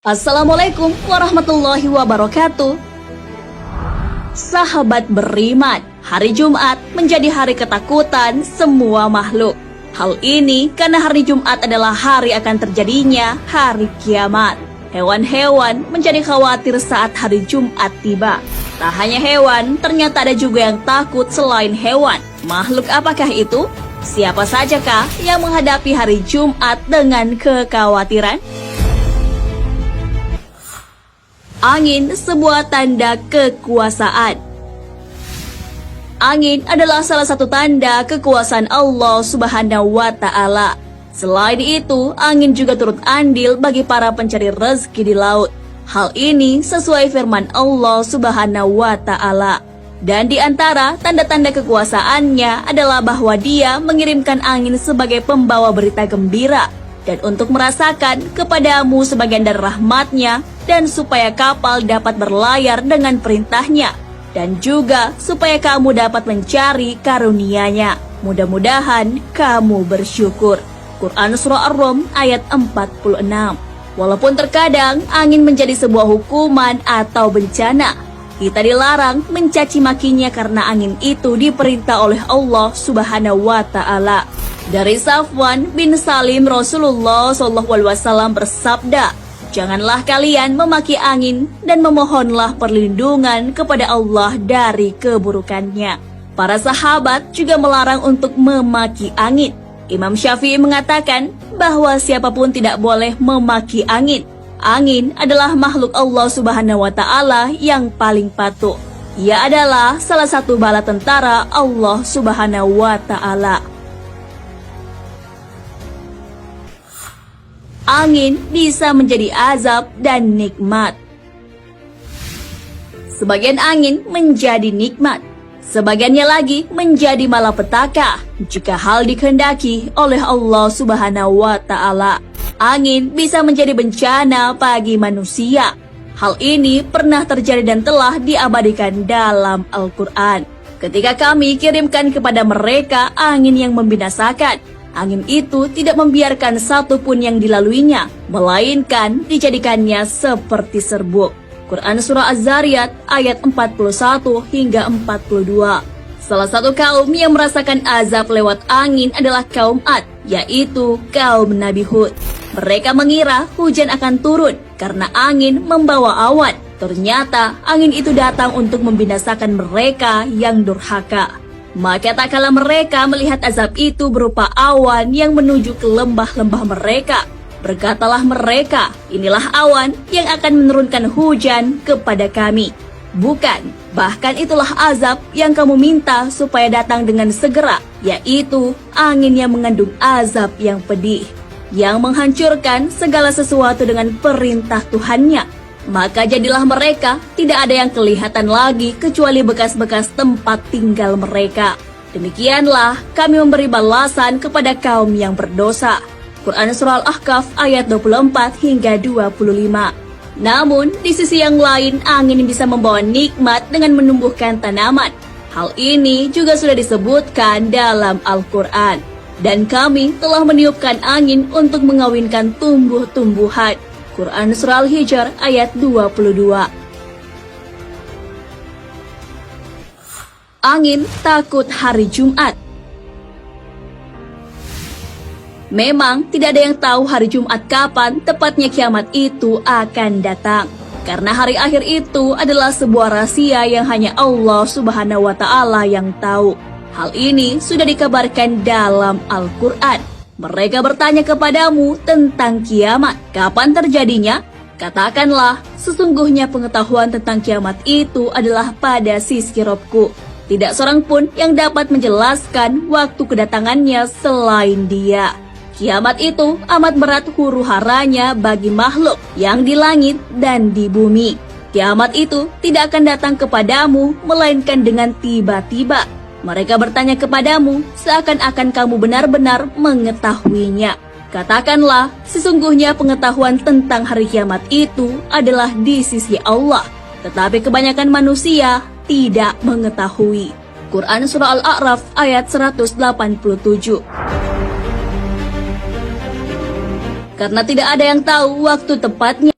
Assalamualaikum warahmatullahi wabarakatuh. Sahabat beriman, hari Jumat menjadi hari ketakutan semua makhluk. Hal ini karena hari Jumat adalah hari akan terjadinya hari kiamat. Hewan-hewan menjadi khawatir saat hari Jumat tiba. Tak hanya hewan, ternyata ada juga yang takut selain hewan. Makhluk apakah itu? Siapa sajakah yang menghadapi hari Jumat dengan kekhawatiran? Angin, sebuah tanda kekuasaan. Angin adalah salah satu tanda kekuasaan Allah Subhanahu wa Ta'ala. Selain itu, angin juga turut andil bagi para pencari rezeki di laut. Hal ini sesuai firman Allah Subhanahu wa Ta'ala. Dan di antara tanda-tanda kekuasaannya adalah bahwa Dia mengirimkan angin sebagai pembawa berita gembira dan untuk merasakan kepadamu sebagian dari rahmatnya, dan supaya kapal dapat berlayar dengan perintahnya, dan juga supaya kamu dapat mencari karunia-Nya. Mudah-mudahan kamu bersyukur. Quran Surah Ar-Rum ayat 46. Walaupun terkadang angin menjadi sebuah hukuman atau bencana, kita dilarang mencaci makinya karena angin itu diperintah oleh Allah Subhanahu wa Ta'ala. Dari Safwan bin Salim, Rasulullah SAW bersabda, "Janganlah kalian memaki angin dan memohonlah perlindungan kepada Allah dari keburukannya." Para sahabat juga melarang untuk memaki angin. Imam Syafi'i mengatakan bahwa siapapun tidak boleh memaki angin. Angin adalah makhluk Allah Subhanahu wa Ta'ala yang paling patuh. Ia adalah salah satu bala tentara Allah Subhanahu wa Ta'ala. Angin bisa menjadi azab dan nikmat. Sebagian angin menjadi nikmat, sebagiannya lagi menjadi malapetaka jika hal dikehendaki oleh Allah Subhanahu wa Ta'ala. Angin bisa menjadi bencana bagi manusia. Hal ini pernah terjadi dan telah diabadikan dalam Al-Quran. Ketika kami kirimkan kepada mereka angin yang membinasakan, angin itu tidak membiarkan satupun yang dilaluinya, melainkan dijadikannya seperti serbuk. Quran Surah Az-Zariyat ayat 41 hingga 42. Salah satu kaum yang merasakan azab lewat angin adalah kaum Ad, yaitu kaum Nabi Hud. Mereka mengira hujan akan turun karena angin membawa awan. Ternyata angin itu datang untuk membinasakan mereka yang durhaka. Maka tak kala mereka melihat azab itu berupa awan yang menuju ke lembah-lembah mereka, berkatalah mereka, "Inilah awan yang akan menurunkan hujan kepada kami." Bukan, bahkan itulah azab yang kamu minta supaya datang dengan segera, yaitu angin yang mengandung azab yang pedih, yang menghancurkan segala sesuatu dengan perintah Tuhannya. Maka jadilah mereka tidak ada yang kelihatan lagi kecuali bekas-bekas tempat tinggal mereka. Demikianlah kami memberi balasan kepada kaum yang berdosa. Quran Surah Al-Ahqaf ayat 24 hingga 25. Namun di sisi yang lain, angin bisa membawa nikmat dengan menumbuhkan tanaman. Hal ini juga sudah disebutkan dalam Al-Quran. Dan kami telah meniupkan angin untuk mengawinkan tumbuh-tumbuhan. Quran Surah Al-Hijr ayat 22. Angin takut hari Jumat. Memang tidak ada yang tahu hari Jumat kapan tepatnya kiamat itu akan datang. Karena hari akhir itu adalah sebuah rahasia yang hanya Allah Subhanahu wa Ta'ala yang tahu. Hal ini sudah dikabarkan dalam Al-Quran. Mereka bertanya kepadamu tentang kiamat, kapan terjadinya? Katakanlah, sesungguhnya pengetahuan tentang kiamat itu adalah pada sisi Robku. Tidak seorang pun yang dapat menjelaskan waktu kedatangannya selain Dia. Kiamat itu amat berat huru-haranya bagi makhluk yang di langit dan di bumi. Kiamat itu tidak akan datang kepadamu, melainkan dengan tiba-tiba. Mereka bertanya kepadamu, seakan-akan kamu benar-benar mengetahuinya. Katakanlah, sesungguhnya pengetahuan tentang hari kiamat itu adalah di sisi Allah, tetapi kebanyakan manusia tidak mengetahui. Quran Surah Al-A'raf ayat 187. Karena tidak ada yang tahu waktu tepatnya